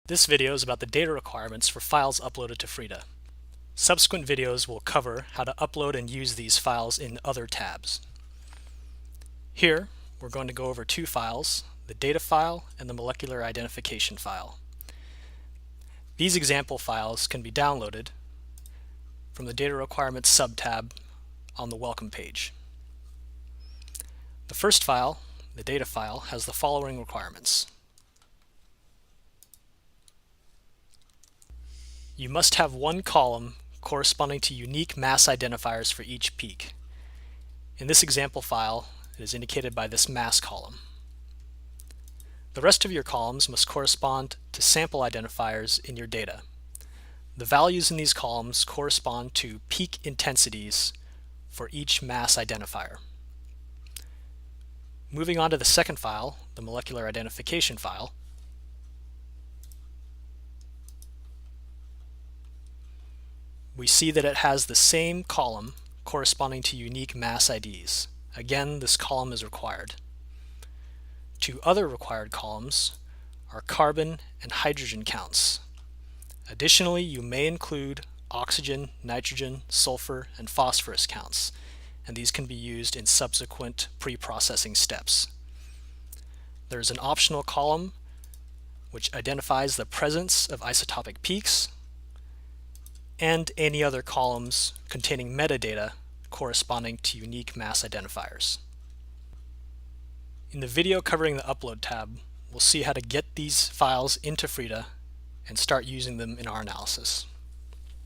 This video is about the data requirements for files uploaded to FREDA. Subsequent videos will cover how to upload and use these files in other tabs. Here, we're going to go over two files, the data file and the molecular identification file. These example files can be downloaded from the Data Requirements subtab on the Welcome page. The first file, the data file, has the following requirements. You must have one column corresponding to unique mass identifiers for each peak. In this example file, it is indicated by this mass column. The rest of your columns must correspond to sample identifiers in your data. The values in these columns correspond to peak intensities for each mass identifier. Moving on to the second file, the molecular identification file, we see that it has the same column corresponding to unique mass IDs. Again, this column is required. Two other required columns are carbon and hydrogen counts. Additionally, you may include oxygen, nitrogen, sulfur, and phosphorus counts, and these can be used in subsequent pre-processing steps. There's an optional column which identifies the presence of isotopic peaks, and any other columns containing metadata corresponding to unique mass identifiers. In the video covering the Upload tab, we'll see how to get these files into FREDA and start using them in our analysis.